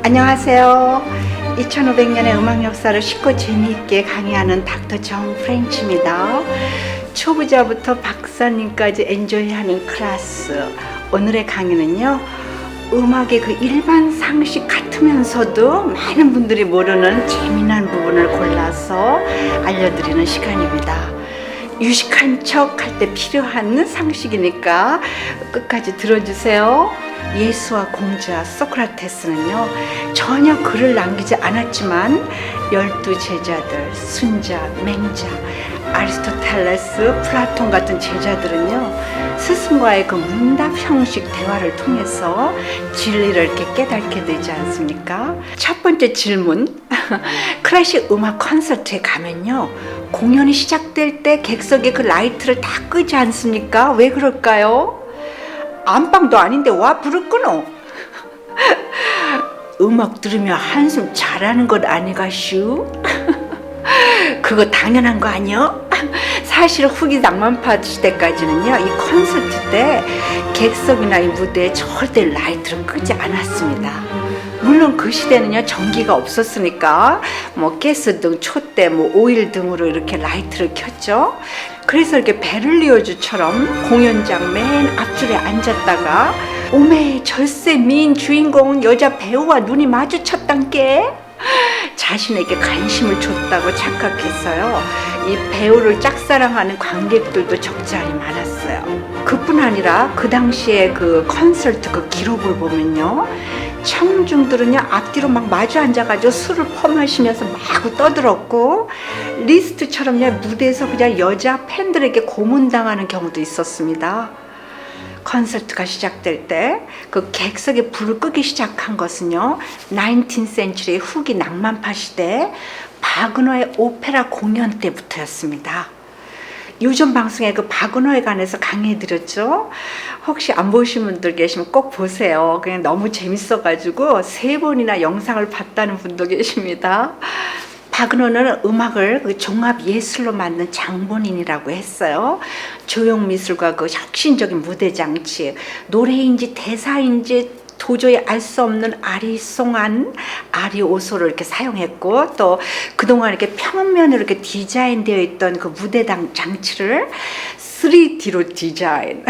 안녕하세요. 2500년의 음악 역사를 쉽고 재미있게 강의하는 닥터 정 프렌치입니다. 초보자부터 박사님까지 엔조이하는 클래스. 오늘의 강의는요, 음악의 그 일반 상식 같으면서도 많은 분들이 모르는 재미난 부분을 골라서 알려드리는 시간입니다. 유식한 척 할 때 필요한 상식이니까 끝까지 들어주세요. 예수와 공자 소크라테스는요, 전혀 글을 남기지 않았지만 12 제자들, 순자, 맹자, 아리스토텔레스, 플라톤 같은 제자들은요, 스승과의 그 문답 형식 대화를 통해서 진리를 이렇게 깨닫게 되지 않습니까? 첫 번째 질문. 클래식 음악 콘서트에 가면요, 공연이 시작될 때 객석에 그 라이트를 다 끄지 않습니까? 왜 그럴까요? 안방도 아닌데 와 불을 끄노? 음악 들으며 한숨 잘하는 것 아니가슈? 그거 당연한 거 아니요? 사실 후기 낭만파 시대까지는요, 이 콘서트 때 객석이나 이 무대에 절대 라이트를 끄지 않았습니다. 물론 그 시대는요, 전기가 없었으니까 뭐 가스등, 촛대, 뭐 오일 등으로 이렇게 라이트를 켰죠. 그래서 이렇게 베를리오즈처럼 공연장 맨 앞줄에 앉았다가 오메 절세 미인 주인공은 여자 배우와 눈이 마주쳤단께 자신에게 관심을 줬다고 착각했어요. 이 배우를 짝사랑하는 관객들도 적지 않이 많았어요. 그뿐 아니라 그 당시에 그 콘서트 그 기록을 보면요, 청중들은요 앞뒤로 막 마주 앉아가지고 술을 퍼마시면서 마구 떠들었고, 리스트처럼요 무대에서 그냥 여자 팬들에게 고문당하는 경우도 있었습니다. 콘서트가 시작될 때 그 객석에 불을 끄기 시작한 것은요, 19th century 후기 낭만파 시대 바그너의 오페라 공연 때부터였습니다. 요즘 방송에 그 바그너에 관해서 강의해드렸죠. 혹시 안 보신 분들 계시면 꼭 보세요. 그냥 너무 재밌어가지고 3번이나 영상을 봤다는 분도 계십니다. 바그너는 음악을 그 종합 예술로 만든 장본인이라고 했어요. 조형미술과 그 혁신적인 무대 장치, 노래인지 대사인지 도저히 알 수 없는 아리송한 아리오소를 이렇게 사용했고, 또 그동안 이렇게 평면으로 이렇게 디자인되어 있던 그 무대 장치를 3D로 디자인.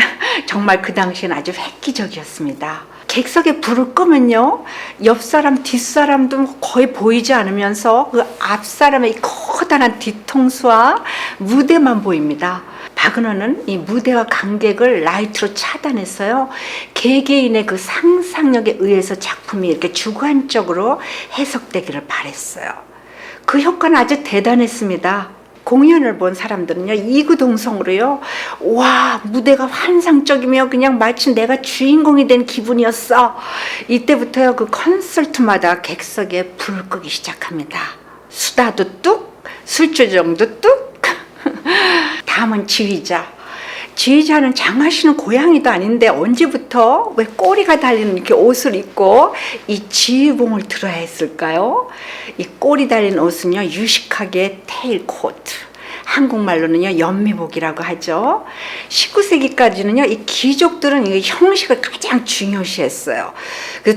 정말 그 당시엔 아주 획기적이었습니다. 객석에 불을 끄면요, 옆 사람, 뒷 사람도 거의 보이지 않으면서 그 앞 사람의 커다란 뒤통수와 무대만 보입니다. 바그너는 이 무대와 관객을 라이트로 차단했어요. 개개인의 그 상상력에 의해서 작품이 이렇게 주관적으로 해석되기를 바랬어요. 그 효과는 아주 대단했습니다. 공연을 본 사람들은요, 이구동성으로요, 와, 무대가 환상적이며 그냥 마치 내가 주인공이 된 기분이었어. 이때부터요, 그 콘서트마다 객석에 불을 끄기 시작합니다. 수다도 뚝, 술주정도 뚝. 다음은 지휘자. 지휘자는 장하시는 고양이도 아닌데 언제부터 왜 꼬리가 달리는 이렇게 옷을 입고 이 지휘봉을 들어야 했을까요? 이 꼬리 달린 옷은요, 유식하게 테일 코트, 한국말로는요 연미복이라고 하죠. 19세기까지는요 이 귀족들은 이 형식을 가장 중요시했어요.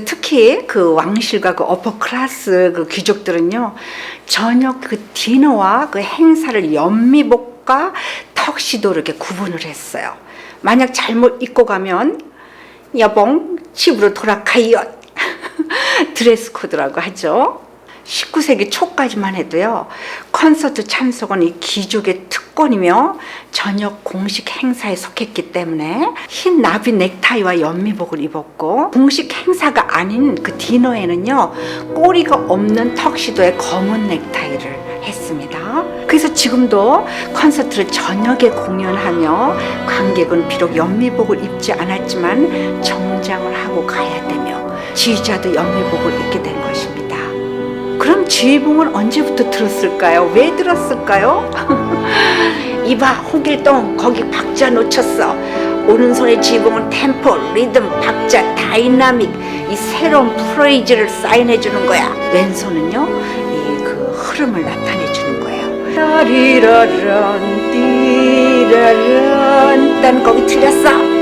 특히 그 왕실과 그 어퍼 클래스 그 귀족들은요, 저녁 그 디너와 그 행사를 연미복과 턱시도로 이렇게 구분을 했어요. 만약 잘못 입고 가면 여봉 집으로 돌아가요. 드레스 코드라고 하죠. 19세기 초까지만 해도요, 콘서트 참석은 이 귀족의 특권이며 저녁 공식 행사에 속했기 때문에 흰 나비 넥타이와 연미복을 입었고, 공식 행사가 아닌 그 디너에는요 꼬리가 없는 턱시도에 검은 넥타이를 했습니다. 그래서 지금도 콘서트를 저녁에 공연하며 관객은 비록 연미복을 입지 않았지만 정장을 하고 가야 되며 지휘자도 연미복을 입게 된 것입니다. 그럼 지휘봉은 언제부터 들었을까요? 왜 들었을까요? 이봐 홍길동, 거기 박자 놓쳤어. 오른손의 지휘봉은 템포, 리듬, 박자, 다이나믹, 이 새로운 프레이즈를 사인해 주는 거야. 왼손은요 이 그 흐름을 나타내 주는 거예요. 라리라란 띠라란, 난 거기 틀렸어.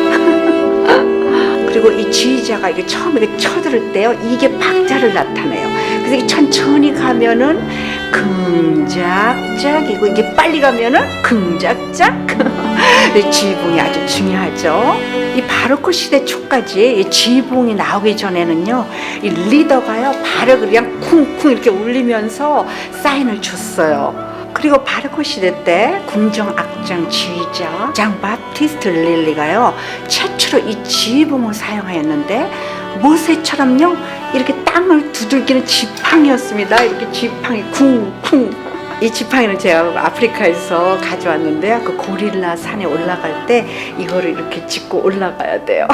그리고 이 지휘자가 이게 처음에 쳐들을 때요, 이게 박자를 변화를 나타내요. 그래서 이게 천천히 가면은 긍작작이고, 이게 빨리 가면은 긍작작. 지휘봉이 아주 중요하죠. 이 바로크 시대 초까지 이 지휘봉이 나오기 전에는요, 이 리더가요 발을 그냥 쿵쿵 이렇게 울리면서 사인을 줬어요. 그리고 바로크 시대 때 궁정 악장 지휘자 장 바티스트 릴리가요 최초로 이 지휘봉을 사용하였는데, 모세처럼요 이렇게 땅을 두들기는 지팡이였습니다. 이렇게 지팡이 쿵쿵. 이 지팡이는 제가 아프리카에서 가져왔는데요, 그 고릴라 산에 올라갈 때 이거를 이렇게 짚고 올라가야 돼요.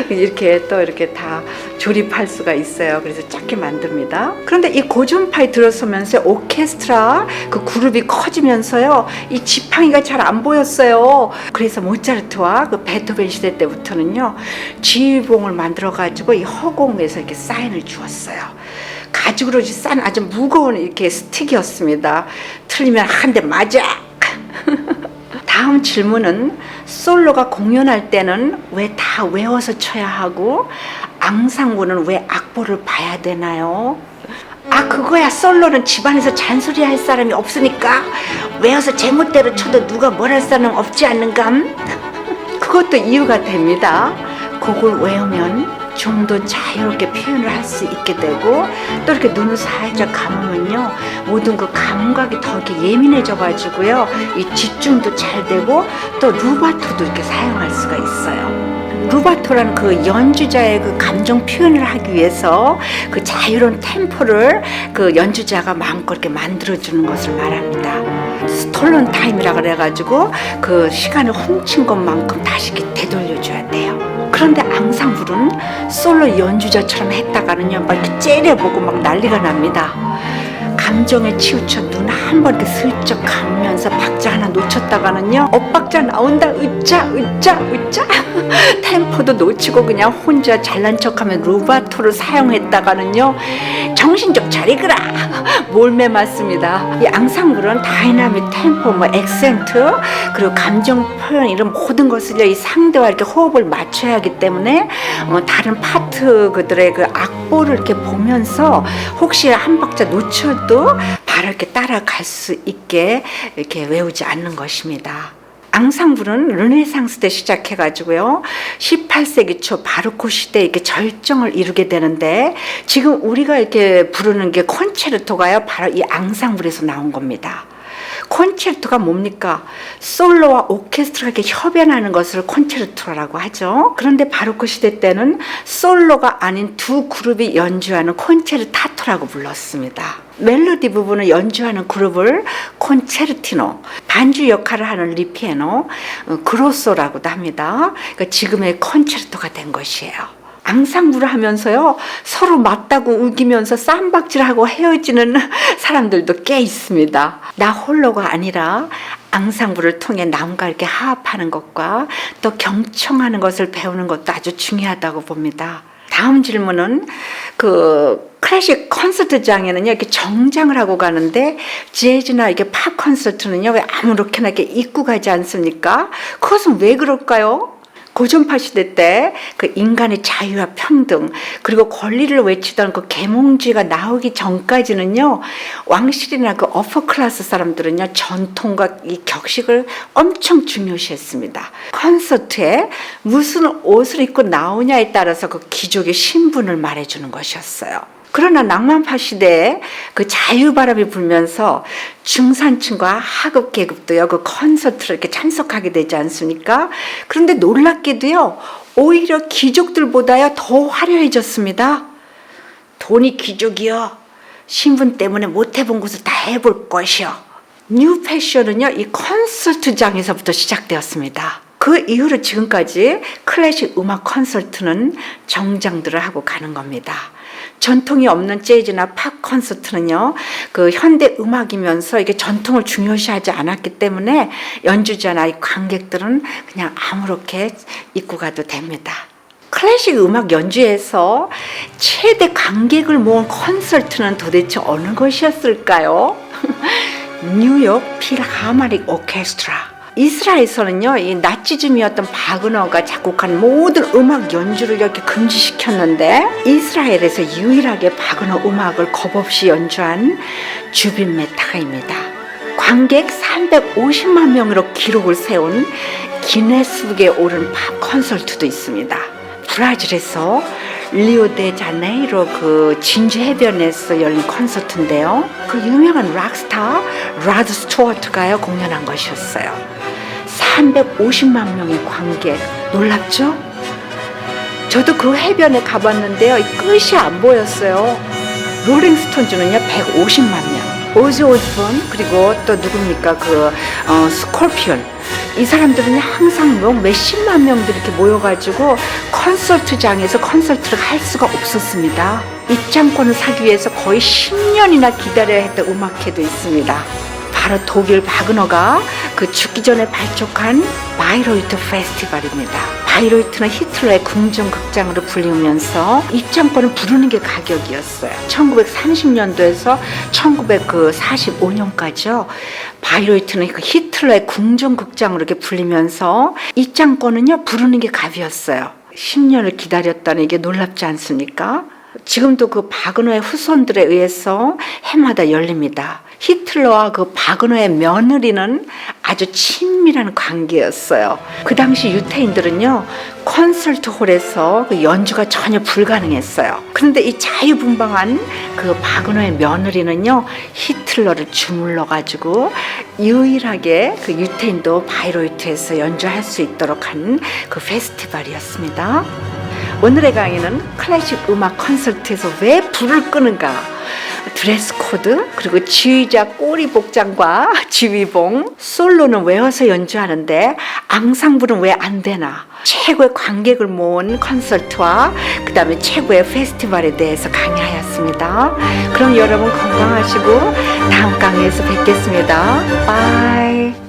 이렇게 또 이렇게 다 조립할 수가 있어요. 그래서 작게 만듭니다. 그런데 이 고전파에 들어서면서 오케스트라 그 그룹이 커지면서요, 이 지팡이가 잘 안 보였어요. 그래서 모차르트와 그 베토벤 시대 때부터는요, 지휘봉을 만들어 가지고 이 허공에서 이렇게 사인을 주었어요. 가죽으로 싼 아주 무거운 이렇게 스틱이었습니다. 틀리면 한 대 맞아. 다음 질문은, 솔로가 공연할 때는 왜 다 외워서 쳐야 하고 앙상블은 왜 악보를 봐야 되나요? 아, 그거야. 솔로는 집안에서 잔소리 할 사람이 없으니까 외워서 제멋대로 쳐도 누가 뭘 할 사람 없지 않는감? 그것도 이유가 됩니다. 곡을 외우면 좀 더 자유롭게 표현을 할 수 있게 되고, 또 이렇게 눈을 살짝 감으면요, 모든 그 감각이 더 이렇게 예민해져 가지고요, 이 집중도 잘 되고, 또 루바토도 이렇게 사용할 수가 있어요. 루바토라는 그 연주자의 그 감정 표현을 하기 위해서 그 자유로운 템포를 그 연주자가 마음껏 이렇게 만들어주는 것을 말합니다. 스톨런 타임이라 그래가지고 그 시간을 훔친 것만큼 다시 이렇게 되돌려줘야 돼요. 그런데 앙상블은 솔로 연주자처럼 했다가는요, 막 이렇게 째려보고 막 난리가 납니다. 감정에 치우쳐 눈 한 번 이렇게 슬쩍 감으면서 박자 하나 놓쳤다가는요, 엇박자 나온다, 으짜 으짜 으짜. 템포도 놓치고 그냥 혼자 잘난 척하면 루바토를 사용했다가는요, 정신적 차리거라, 몰매 맞습니다. 이 앙상블은 다이나믹, 템포, 뭐 액센트, 그리고 감정 표현, 이런 모든 것을 이 상대와 이렇게 호흡을 맞춰야 하기 때문에 다른 파트 그들의 그 악보를 이렇게 보면서 혹시 한 박자 놓쳐도 바로 이렇게 따라갈 수 있게 이렇게 외우지 않는 것입니다. 앙상블은 르네상스 때 시작해가지고요, 18세기 초 바로크 시대에 이렇게 절정을 이루게 되는데, 지금 우리가 이렇게 부르는 게 콘체르토가요, 바로 이 앙상블에서 나온 겁니다. 콘체르토가 뭡니까? 솔로와 오케스트라가 이렇게 협연하는 것을 콘체르토라고 하죠. 그런데 바로크 시대 때는 솔로가 아닌 두 그룹이 연주하는 콘체르타토라고 불렀습니다. 멜로디 부분을 연주하는 그룹을 콘체르티노, 반주 역할을 하는 리피에노, 그로소라고도 합니다. 그러니까 지금의 콘체르토가 된 것이에요. 앙상블을 하면서요, 서로 맞다고 우기면서 쌈박질하고 헤어지는 사람들도 꽤 있습니다. 나 홀로가 아니라 앙상블을 통해 남과 이렇게 화합하는 것과 또 경청하는 것을 배우는 것도 아주 중요하다고 봅니다. 다음 질문은, 그 클래식 콘서트장에는요, 이렇게 정장을 하고 가는데, 재즈나 이게 팝 콘서트는요, 왜 아무렇게나 이렇게 입고 가지 않습니까? 그것은 왜 그럴까요? 고전파 시대 때 그 인간의 자유와 평등, 그리고 권리를 외치던 그 계몽주의가 나오기 전까지는요, 왕실이나 그 어퍼 클래스 사람들은요, 전통과 이 격식을 엄청 중요시했습니다. 콘서트에 무슨 옷을 입고 나오냐에 따라서 그 귀족의 신분을 말해주는 것이었어요. 그러나 낭만파 시대에 그 자유바람이 불면서 중산층과 하급 계급도요, 그 콘서트를 이렇게 참석하게 되지 않습니까? 그런데 놀랍게도요, 오히려 귀족들보다요 더 화려해졌습니다. 돈이 귀족이요, 신분 때문에 못 해본 것을 다 해볼 것이요. 뉴 패션은요, 이 콘서트장에서부터 시작되었습니다. 그 이후로 지금까지 클래식 음악 콘서트는 정장들을 하고 가는 겁니다. 전통이 없는 재즈나 팝 콘서트는요, 그 현대 음악이면서 이게 전통을 중요시하지 않았기 때문에 연주자나 이 관객들은 그냥 아무렇게 입고 가도 됩니다. 클래식 음악 연주에서 최대 관객을 모은 콘서트는 도대체 어느 것이었을까요? 뉴욕 필하모닉 오케스트라. 이스라엘에서는요, 이 나치즘이었던 바그너가 작곡한 모든 음악 연주를 이렇게 금지시켰는데 이스라엘에서 유일하게 바그너 음악을 겁없이 연주한 주빈 메타가입니다. 관객 350만 명으로 기록을 세운 기네스북에 오른 팝 콘서트도 있습니다. 브라질에서 리오데자네이루 그 진주 해변에서 열린 콘서트인데요. 그 유명한 락스타 라드 스튜어트가 공연한 것이었어요. 350만 명의 관객, 놀랍죠? 저도 그 해변에 가봤는데요, 끝이 안 보였어요. 롤링스톤즈는요 150만 명, 오즈 오즈본, 그리고 또 누굽니까 스콜피온, 이 사람들은 항상 뭐 몇십만 명들이 이렇게 모여가지고 콘서트장에서 콘서트를 할 수가 없었습니다. 입장권을 사기 위해서 거의 10년이나 기다려야 했던 음악회도 있습니다. 바로 독일 바그너가 그 죽기 전에 발족한 바이로이트 페스티벌입니다. 바이로이트는 히틀러의 궁정극장으로 불리면서 입장권을 부르는 게 가격이었어요. 1930년도에서 1945년까지요. 바이로이트는 그 히틀러의 궁정극장으로 이렇게 불리면서 입장권은요 부르는 게 값이었어요. 10년을 기다렸다는 이게 놀랍지 않습니까? 지금도 그 바그너의 후손들에 의해서 해마다 열립니다. 히틀러와 그 바그너의 며느리는 아주 친밀한 관계였어요. 그 당시 유태인들은요 콘서트홀에서 그 연주가 전혀 불가능했어요. 그런데 이 자유분방한 그 바그너의 며느리는요 히틀러를 주물러 가지고 유일하게 그 유태인도 바이로이트에서 연주할 수 있도록 한 그 페스티벌이었습니다. 오늘의 강의는 클래식 음악 콘서트에서 왜 불을 끄는가, 드레스 코드, 그리고 지휘자 꼬리 복장과 지휘봉, 솔로는 외워서 연주하는데 앙상블은 왜 안 되나, 최고의 관객을 모은 콘서트와 그 다음에 최고의 페스티벌에 대해서 강의하였습니다. 그럼 여러분 건강하시고 다음 강의에서 뵙겠습니다. 바이.